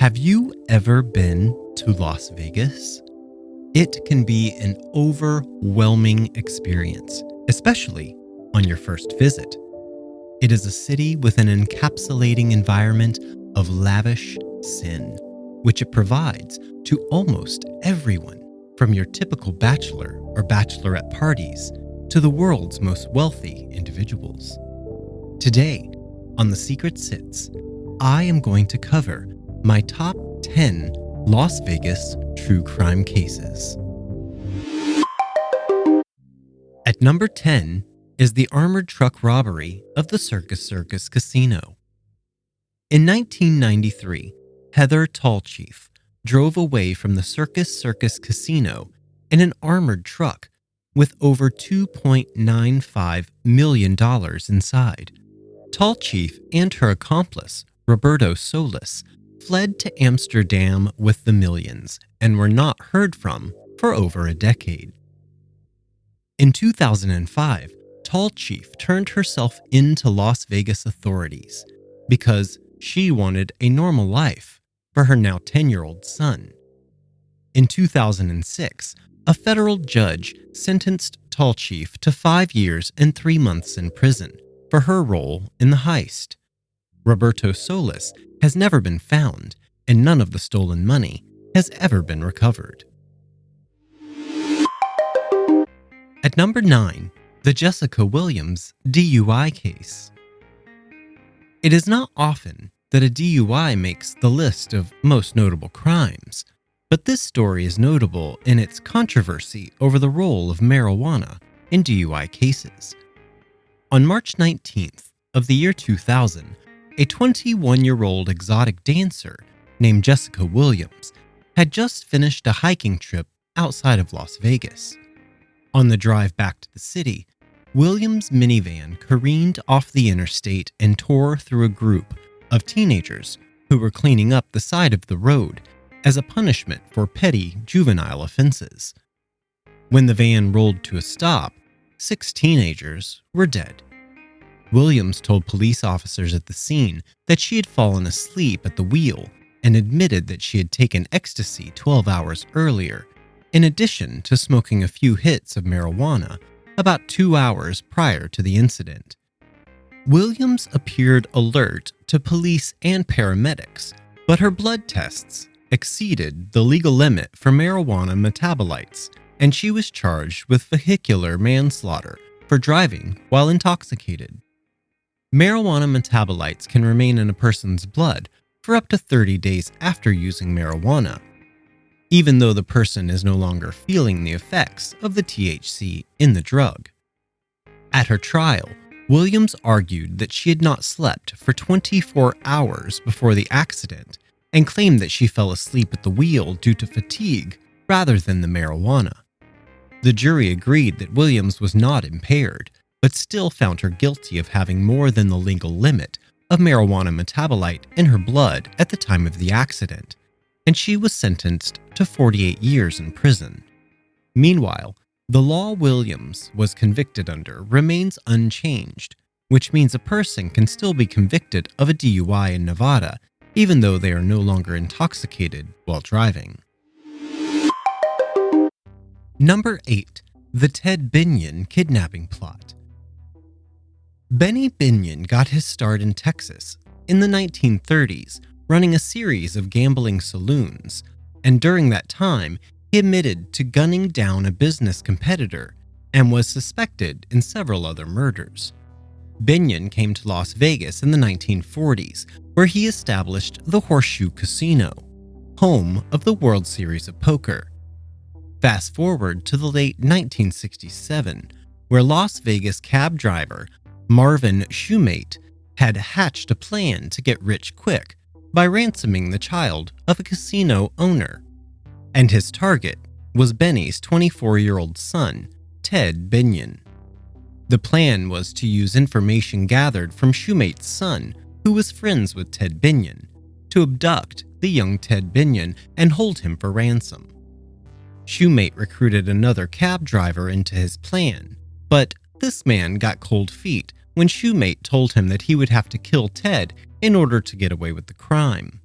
Have you ever been to Las Vegas? It can be an overwhelming experience, especially on your first visit. It is a city with an encapsulating environment of lavish sin, which it provides to almost everyone, from your typical bachelor or bachelorette parties to the world's most wealthy individuals. Today, on The Secret Sits, I am going to cover my top 10 Las Vegas true crime cases. At number 10 is the armored truck robbery of the Circus Casino. In 1993, Heather Tallchief drove away from the Circus Casino in an armored truck with over $2.95 million inside. Tallchief and her accomplice, Roberto Solis, fled to Amsterdam with the millions and were not heard from for over a decade. In 2005, Tallchief turned herself in to Las Vegas authorities because she wanted a normal life for her now 10-year-old son. In 2006, a federal judge sentenced Tallchief to 5 years and 3 months in prison for her role in the heist. Roberto Solis has never been found, and none of the stolen money has ever been recovered. At number 9, the Jessica Williams DUI case. It is not often that a DUI makes the list of most notable crimes, but this story is notable in its controversy over the role of marijuana in DUI cases. On March 19th of the year 2000, a 21-year-old exotic dancer named Jessica Williams had just finished a hiking trip outside of Las Vegas. On the drive back to the city, Williams' minivan careened off the interstate and tore through a group of teenagers who were cleaning up the side of the road as a punishment for petty juvenile offenses. When the van rolled to a stop, 6 teenagers were dead. Williams told police officers at the scene that she had fallen asleep at the wheel and admitted that she had taken ecstasy 12 hours earlier, in addition to smoking a few hits of marijuana about 2 hours prior to the incident. Williams appeared alert to police and paramedics, but her blood tests exceeded the legal limit for marijuana metabolites, and she was charged with vehicular manslaughter for driving while intoxicated. Marijuana metabolites can remain in a person's blood for up to 30 days after using marijuana, even though the person is no longer feeling the effects of the THC in the drug. At her trial, Williams argued that she had not slept for 24 hours before the accident and claimed that she fell asleep at the wheel due to fatigue rather than the marijuana. The jury agreed that Williams was not impaired, but still found her guilty of having more than the legal limit of marijuana metabolite in her blood at the time of the accident, and she was sentenced to 48 years in prison. Meanwhile, the law Williams was convicted under remains unchanged, which means a person can still be convicted of a DUI in Nevada, even though they are no longer intoxicated while driving. Number 8. The Ted Binyan kidnapping plot. Benny Binyan got his start in Texas in the 1930s, running a series of gambling saloons, and during that time, he admitted to gunning down a business competitor and was suspected in several other murders. Binyan came to Las Vegas in the 1940s, where he established the Horseshoe Casino, home of the World Series of Poker. Fast forward to the late 1967, where Las Vegas cab driver Marvin Shoemate had hatched a plan to get rich quick by ransoming the child of a casino owner, and his target was Benny's 24-year-old son, Ted Binyan. The plan was to use information gathered from Shoemate's son, who was friends with Ted Binyan, to abduct the young Ted Binyan and hold him for ransom. Shoemate recruited another cab driver into his plan, but this man got cold feet when Shoemate told him that he would have to kill Ted in order to get away with the crime.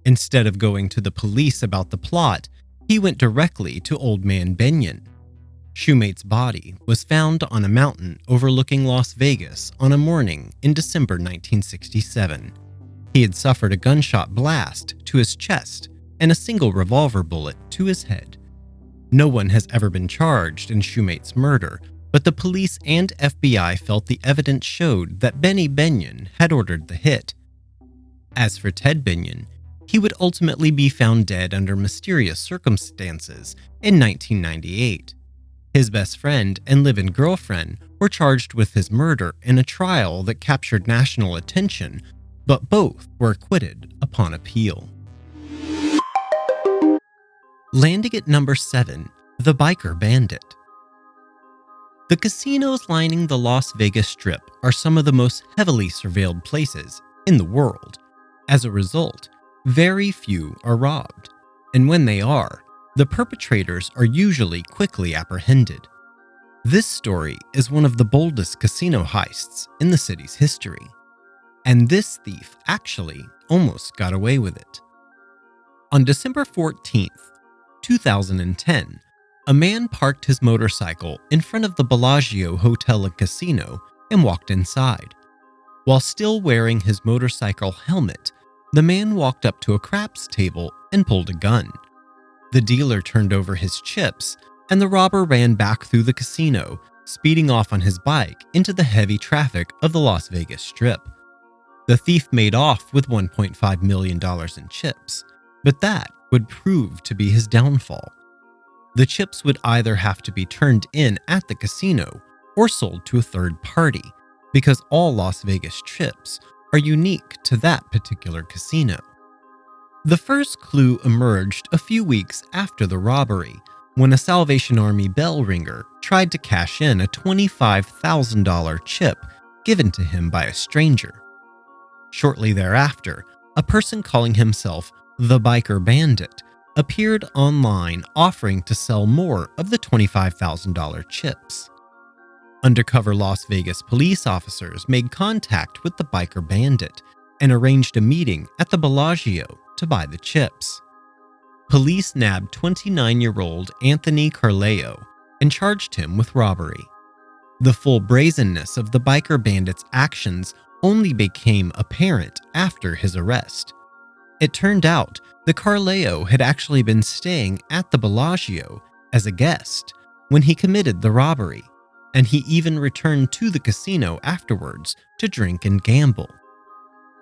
Instead of going to the police about the plot, he went directly to Old Man Binyan. Shoemate's body was found on a mountain overlooking Las Vegas on a morning in December 1967. He had suffered a gunshot blast to his chest and a single revolver bullet to his head. No one has ever been charged in Shoemate's murder, but the police and FBI felt the evidence showed that Benny Binyan had ordered the hit. As for Ted Binyan, he would ultimately be found dead under mysterious circumstances in 1998. His best friend and live-in girlfriend were charged with his murder in a trial that captured national attention, but both were acquitted upon appeal. Landing at number 7, the Biker Bandit. The casinos lining the Las Vegas Strip are some of the most heavily surveilled places in the world. As a result, very few are robbed, and when they are, the perpetrators are usually quickly apprehended. This story is one of the boldest casino heists in the city's history, and this thief actually almost got away with it. On December 14th, 2010, a man parked his motorcycle in front of the Bellagio Hotel and Casino and walked inside. While still wearing his motorcycle helmet, the man walked up to a craps table and pulled a gun. The dealer turned over his chips, and the robber ran back through the casino, speeding off on his bike into the heavy traffic of the Las Vegas Strip. The thief made off with $1.5 million in chips, but that would prove to be his downfall. The chips would either have to be turned in at the casino or sold to a third party, because all Las Vegas chips are unique to that particular casino. The first clue emerged a few weeks after the robbery, when a Salvation Army bell ringer tried to cash in a $25,000 chip given to him by a stranger. Shortly thereafter, a person calling himself the Biker Bandit appeared online offering to sell more of the $25,000 chips. Undercover Las Vegas police officers made contact with the Biker Bandit and arranged a meeting at the Bellagio to buy the chips. Police nabbed 29-year-old Anthony Carleo and charged him with robbery. The full brazenness of the Biker Bandit's actions only became apparent after his arrest. It turned out that Carleo had actually been staying at the Bellagio as a guest when he committed the robbery, and he even returned to the casino afterwards to drink and gamble.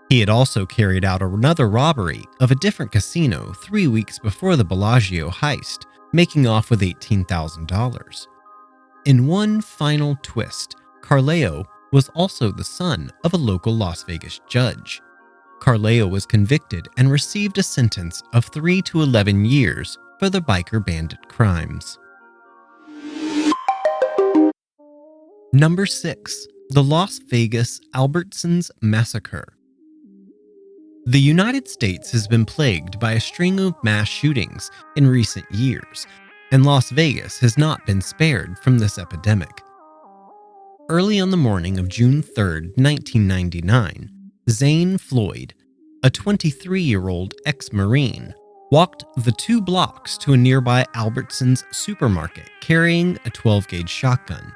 He had also carried out another robbery of a different casino 3 weeks before the Bellagio heist, making off with $18,000. In one final twist, Carleo was also the son of a local Las Vegas judge. Carleo was convicted and received a sentence of 3 to 11 years for the Biker Bandit crimes. Number 6. The Las Vegas Albertsons Massacre. The United States has been plagued by a string of mass shootings in recent years, and Las Vegas has not been spared from this epidemic. Early on the morning of June 3, 1999, Zane Floyd, a 23-year-old ex-Marine, walked the 2 blocks to a nearby Albertsons supermarket carrying a 12-gauge shotgun.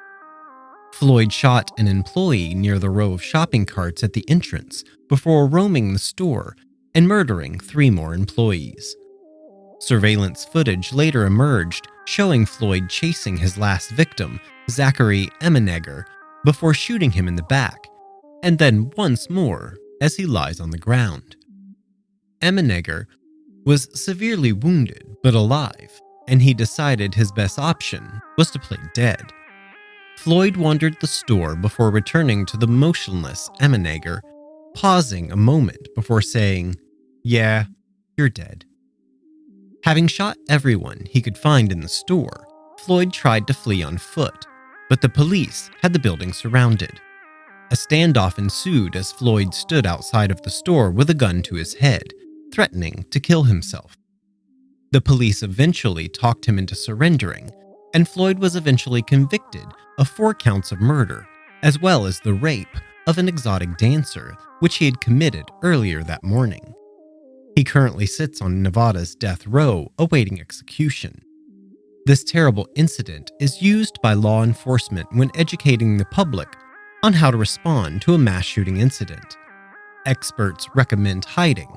Floyd shot an employee near the row of shopping carts at the entrance before roaming the store and murdering 3 more employees. Surveillance footage later emerged showing Floyd chasing his last victim, Zachary Emenegger, before shooting him in the back, and then once more as he lies on the ground. Emenegger was severely wounded but alive, and he decided his best option was to play dead. Floyd wandered the store before returning to the motionless Emenegger, pausing a moment before saying, "Yeah, you're dead." Having shot everyone he could find in the store, Floyd tried to flee on foot, but the police had the building surrounded. A standoff ensued as Floyd stood outside of the store with a gun to his head, threatening to kill himself. The police eventually talked him into surrendering, and Floyd was eventually convicted of 4 counts of murder, as well as the rape of an exotic dancer, which he had committed earlier that morning. He currently sits on Nevada's death row awaiting execution. This terrible incident is used by law enforcement when educating the public on how to respond to a mass shooting incident. Experts recommend hiding,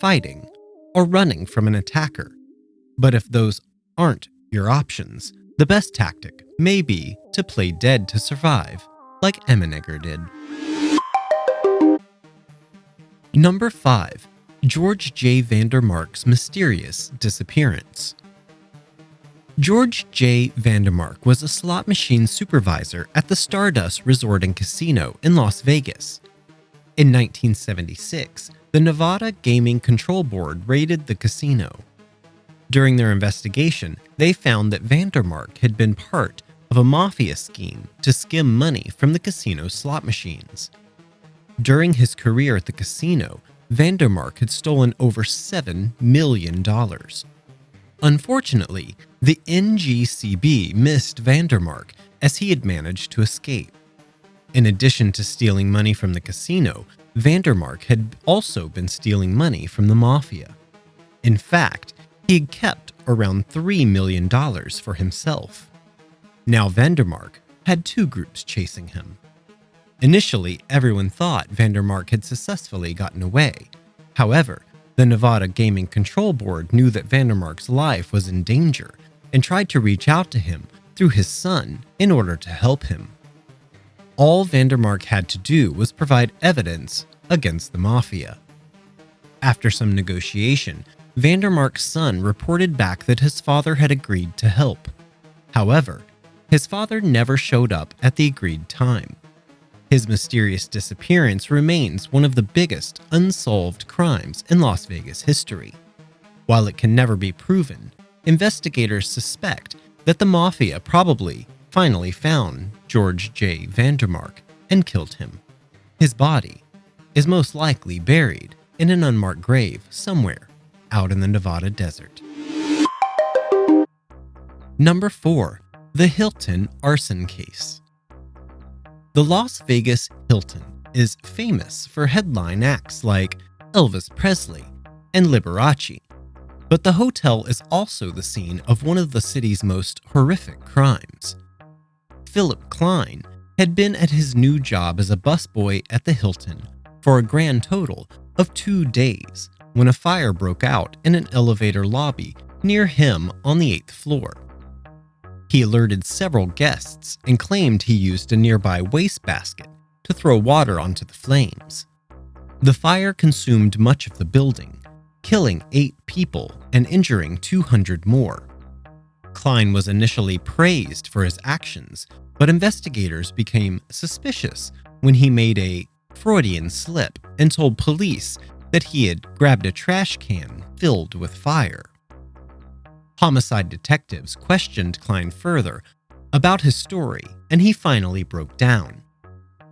fighting, or running from an attacker. But if those aren't your options, the best tactic may be to play dead to survive, like Emmenegger did. Number 5. George J. Vandermark's mysterious disappearance. George J. Vandermark was a slot machine supervisor at the Stardust Resort and Casino in Las Vegas. In 1976, the Nevada Gaming Control Board raided the casino. During their investigation, they found that Vandermark had been part of a mafia scheme to skim money from the casino's slot machines. During his career at the casino, Vandermark had stolen over $7 million. Unfortunately, the NGCB missed Vandermark as he had managed to escape. In addition to stealing money from the casino, Vandermark had also been stealing money from the mafia. In fact, he had kept around $3 million for himself. Now Vandermark had two groups chasing him. Initially, everyone thought Vandermark had successfully gotten away. However, the Nevada Gaming Control Board knew that Vandermark's life was in danger and tried to reach out to him through his son in order to help him. All Vandermark had to do was provide evidence against the mafia. After some negotiation, Vandermark's son reported back that his father had agreed to help. However, his father never showed up at the agreed time. His mysterious disappearance remains one of the biggest unsolved crimes in Las Vegas history. While it can never be proven, investigators suspect that the mafia probably finally found George J. Vandermark and killed him. His body is most likely buried in an unmarked grave somewhere out in the Nevada desert. Number 4. The Hilton arson case. The Las Vegas Hilton is famous for headline acts like Elvis Presley and Liberace, but the hotel is also the scene of one of the city's most horrific crimes. Philip Klein had been at his new job as a busboy at the Hilton for a grand total of 2 days when a fire broke out in an elevator lobby near him on the 8th floor. He alerted several guests and claimed he used a nearby wastebasket to throw water onto the flames. The fire consumed much of the building, killing 8 people and injuring 200 more. Klein was initially praised for his actions, but investigators became suspicious when he made a Freudian slip and told police that he had grabbed a trash can filled with fire. Homicide detectives questioned Klein further about his story, and he finally broke down.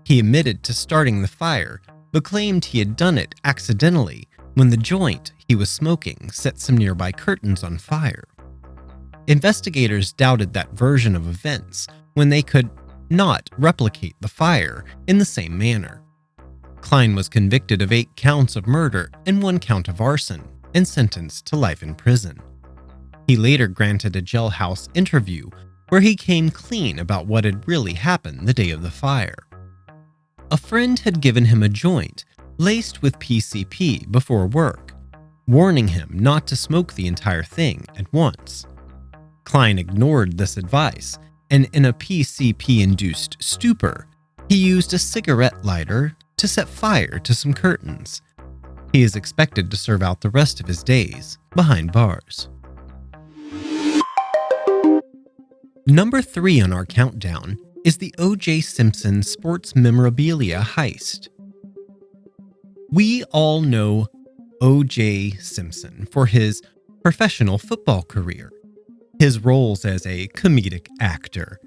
He admitted to starting the fire, but claimed he had done it accidentally when the joint he was smoking set some nearby curtains on fire. Investigators doubted that version of events when they could not replicate the fire in the same manner. Klein was convicted of 8 counts of murder and 1 count of arson and sentenced to life in prison. He later granted a jailhouse interview where he came clean about what had really happened the day of the fire. A friend had given him a joint laced with PCP before work, warning him not to smoke the entire thing at once. Klein ignored this advice, and in a PCP-induced stupor, he used a cigarette lighter to set fire to some curtains. He is expected to serve out the rest of his days behind bars. Number 3 on our countdown is the O.J. Simpson sports memorabilia heist. We all know O.J. Simpson for his professional football career, his roles as a comedic actor,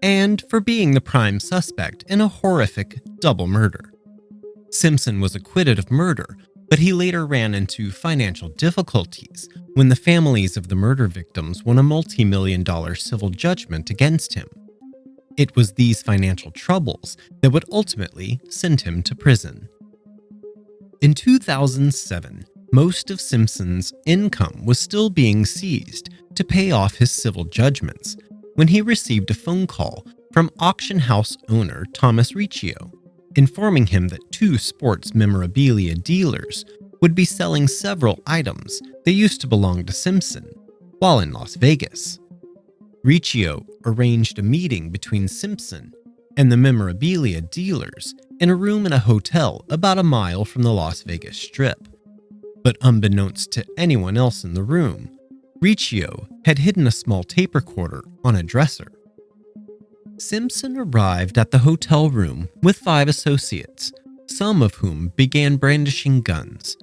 and for being the prime suspect in a horrific double murder. Simpson was acquitted of murder, but he later ran into financial difficulties when the families of the murder victims won a multi-million-dollar civil judgment against him. It was these financial troubles that would ultimately send him to prison. In 2007, Most of Simpson's income was still being seized to pay off his civil judgments when he received a phone call from auction house owner Thomas Riccio, informing him that two sports memorabilia dealers would be selling several items that used to belong to Simpson while in Las Vegas. Riccio arranged a meeting between Simpson and the memorabilia dealers in a room in a hotel about a mile from the Las Vegas Strip. But unbeknownst to anyone else in the room, Riccio had hidden a small tape recorder on a dresser. Simpson arrived at the hotel room with 5 associates, some of whom began brandishing guns.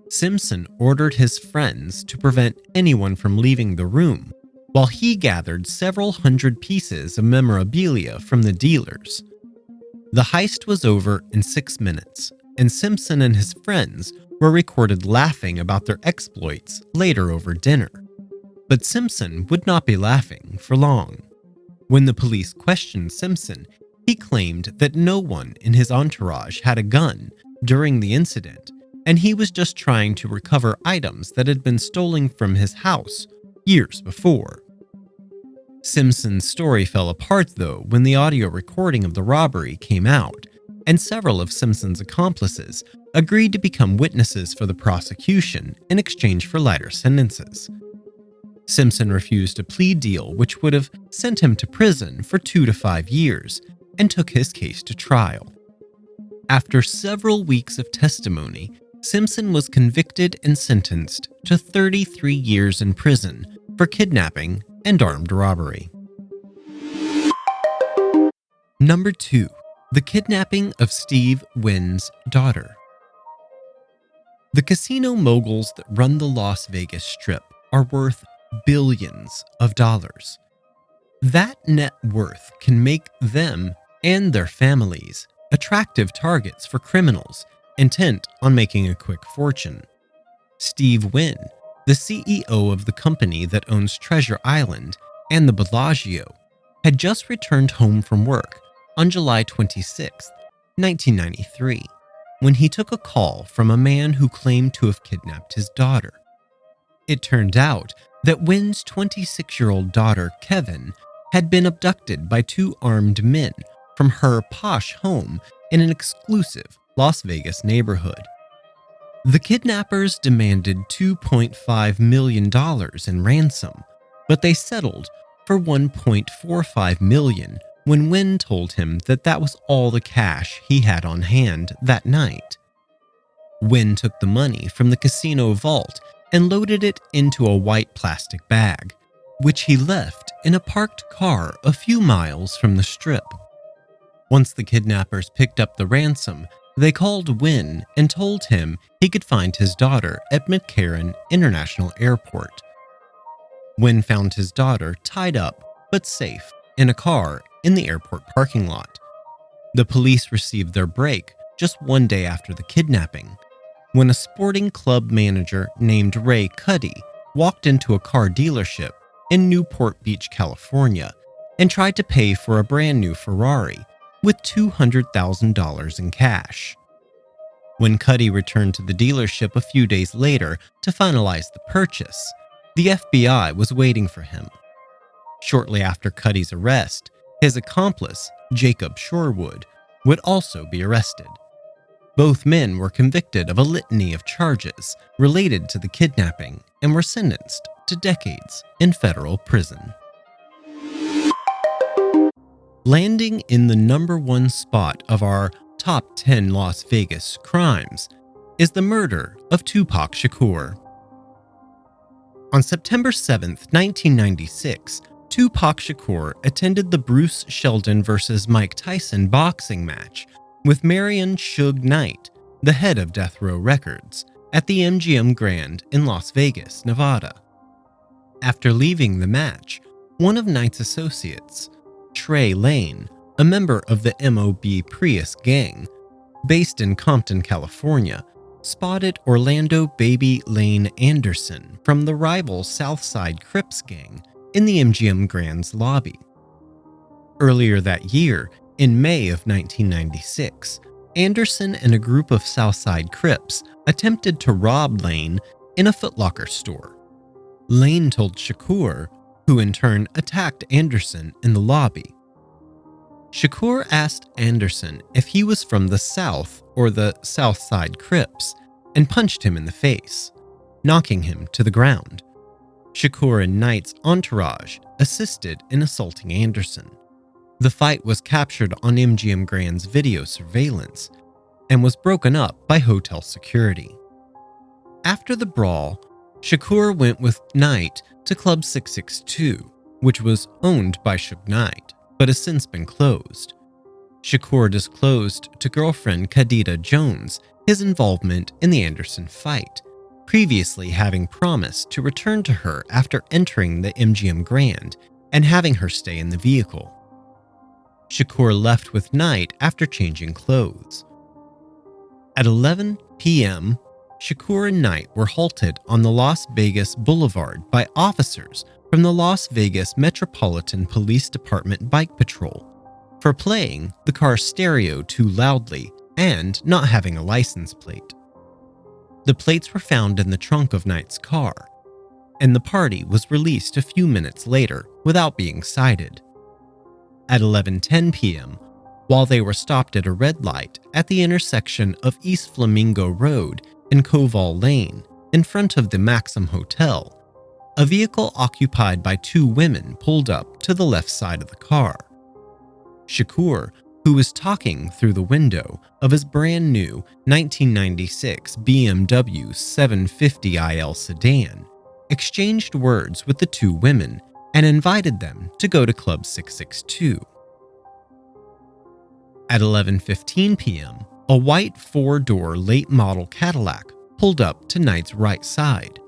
Simpson ordered his friends to prevent anyone from leaving the room, while he gathered several hundred pieces of memorabilia from the dealers. The heist was over in 6 minutes, and Simpson and his friends were recorded laughing about their exploits later over dinner. But Simpson would not be laughing for long. When the police questioned Simpson, he claimed that no one in his entourage had a gun during the incident, and he was just trying to recover items that had been stolen from his house years before. Simpson's story fell apart, though, when the audio recording of the robbery came out, and several of Simpson's accomplices agreed to become witnesses for the prosecution in exchange for lighter sentences. Simpson refused a plea deal which would have sent him to prison for 2 to 5 years and took his case to trial. After several weeks of testimony, Simpson was convicted and sentenced to 33 years in prison for kidnapping and armed robbery. Number 2. The kidnapping of Steve Wynns' daughter. The casino moguls that run the Las Vegas Strip are worth billions of dollars. That net worth can make them and their families attractive targets for criminals intent on making a quick fortune. Steve Wynn, the CEO of the company that owns Treasure Island and the Bellagio, had just returned home from work on July 26, 1993, when he took a call from a man who claimed to have kidnapped his daughter. It turned out that Wynn's 26-year-old daughter, Kevin, had been abducted by 2 armed men from her posh home in an exclusive Las Vegas neighborhood. The kidnappers demanded $2.5 million in ransom, but they settled for $1.45 million when Wynn told him that that was all the cash he had on hand that night. Wynn took the money from the casino vault and loaded it into a white plastic bag, which he left in a parked car a few miles from the Strip. Once the kidnappers picked up the ransom, they called Wynn and told him he could find his daughter at McCarran International Airport. Wynn found his daughter tied up but safe in a car in the airport parking lot. The police received their break just 1 day after the kidnapping, when a sporting club manager named Ray Cuddy walked into a car dealership in Newport Beach, California, and tried to pay for a brand new Ferrari with $200,000 in cash. When Cuddy returned to the dealership a few days later to finalize the purchase, the FBI was waiting for him. Shortly after Cuddy's arrest, his accomplice, Jacob Shorewood, would also be arrested. Both men were convicted of a litany of charges related to the kidnapping and were sentenced to decades in federal prison. Landing in the number 1 spot of our top 10 Las Vegas crimes is the murder of Tupac Shakur. On September 7, 1996, Tupac Shakur attended the Bruce Sheldon vs. Mike Tyson boxing match with Marion Suge Knight, the head of Death Row Records, at the MGM Grand in Las Vegas, Nevada. After leaving the match, one of Knight's associates, Trey Lane, a member of the MOB Prius gang, based in Compton, California, spotted Orlando Baby Lane Anderson from the rival Southside Crips gang in the MGM Grand's lobby. Earlier that year, in May of 1996, Anderson and a group of Southside Crips attempted to rob Lane in a Foot Locker store. Lane told Shakur, who in turn attacked Anderson in the lobby. Shakur asked Anderson if he was from the South or the Southside Crips and punched him in the face, knocking him to the ground. Shakur and Knight's entourage assisted in assaulting Anderson. The fight was captured on MGM Grand's video surveillance and was broken up by hotel security. After the brawl, Shakur went with Knight to Club 662, which was owned by Suge Knight, but has since been closed. Shakur disclosed to girlfriend Khadida Jones his involvement in the Anderson fight, previously having promised to return to her after entering the MGM Grand and having her stay in the vehicle. Shakur left with Knight after changing clothes. At 11 p.m., Shakur and Knight were halted on the Las Vegas Boulevard by officers from the Las Vegas Metropolitan Police Department Bike Patrol for playing the car's stereo too loudly and not having a license plate. The plates were found in the trunk of Knight's car, and the party was released a few minutes later without being cited. At 11:10 p.m., while they were stopped at a red light at the intersection of East Flamingo Road and Koval Lane in front of the Maxim Hotel, a vehicle occupied by two women pulled up to the left side of the car. Shakur, who was talking through the window of his brand new 1996 BMW 750iL sedan, exchanged words with the two women and invited them to go to Club 662. At 11:15 p.m., a white four-door late-model Cadillac pulled up to Knight's right side.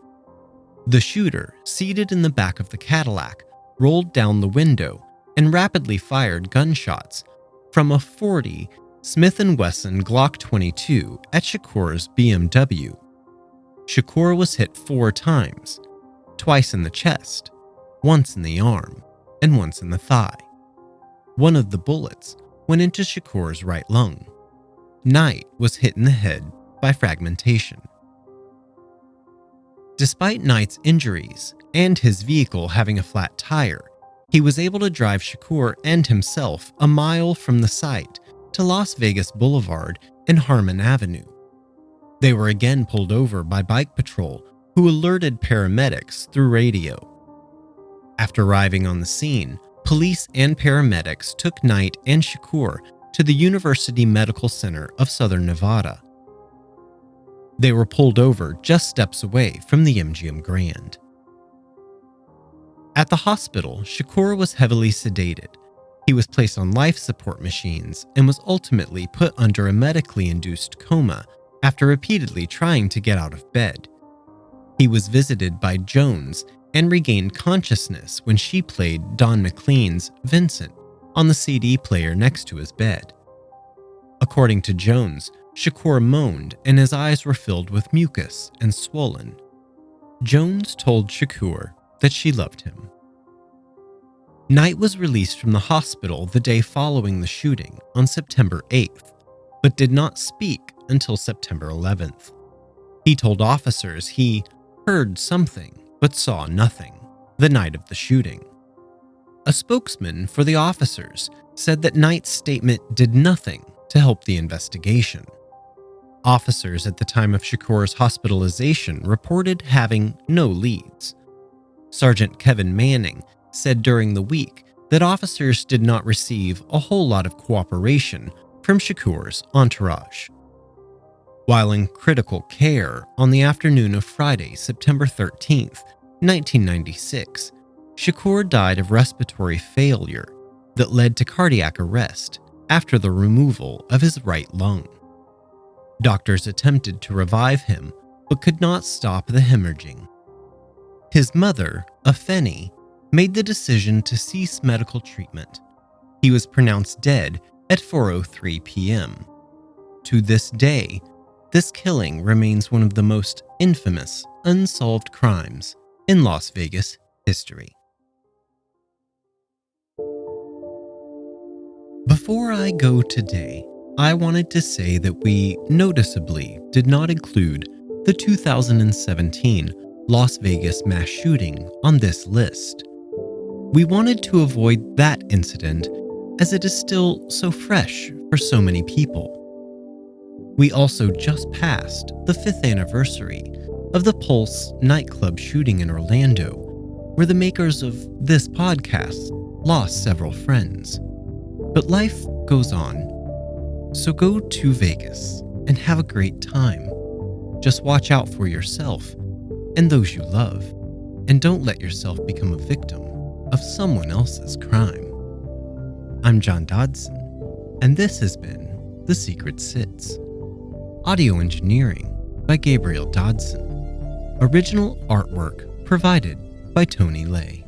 The shooter, seated in the back of the Cadillac, rolled down the window and rapidly fired gunshots from a .40 Smith & Wesson Glock 22 at Shakur's BMW. Shakur was hit 4 times, twice in the chest, once in the arm, and once in the thigh. One of the bullets went into Shakur's right lung. Knight was hit in the head by fragmentation. Despite Knight's injuries and his vehicle having a flat tire, he was able to drive Shakur and himself a mile from the site to Las Vegas Boulevard and Harmon Avenue. They were again pulled over by Bike Patrol, who alerted paramedics through radio. After arriving on the scene, police and paramedics took Knight and Shakur to the University Medical Center of Southern Nevada. They were pulled over just steps away from the MGM Grand. At the hospital, Shakur was heavily sedated. He was placed on life support machines and was ultimately put under a medically induced coma after repeatedly trying to get out of bed. He was visited by Jones and regained consciousness when she played Don McLean's Vincent on the CD player next to his bed. According to Jones, Shakur moaned and his eyes were filled with mucus and swollen. Jones told Shakur that she loved him. Knight was released from the hospital the day following the shooting on September 8th, but did not speak until September 11th. He told officers he heard something but saw nothing the night of the shooting. A spokesman for the officers said that Knight's statement did nothing to help the investigation. Officers at the time of Shakur's hospitalization reported having no leads. Sergeant Kevin Manning said during the week that officers did not receive a whole lot of cooperation from Shakur's entourage. While in critical care on the afternoon of Friday, September 13th, 1996, Shakur died of respiratory failure that led to cardiac arrest after the removal of his right lung. Doctors attempted to revive him, but could not stop the hemorrhaging. His mother, Afeni, made the decision to cease medical treatment. He was pronounced dead at 4:03 p.m. To this day, this killing remains one of the most infamous unsolved crimes in Las Vegas history. Before I go today, I wanted to say that we noticeably did not include the 2017 Las Vegas mass shooting on this list. We wanted to avoid that incident as it is still so fresh for so many people. We also just passed the 5th anniversary of the Pulse nightclub shooting in Orlando, where the makers of this podcast lost several friends. But life goes on. So go to Vegas and have a great time. Just watch out for yourself and those you love, and don't let yourself become a victim of someone else's crime. I'm John Dodson, and this has been The Secret Sits. Audio engineering by Gabriel Dodson. Original artwork provided by Tony Lay.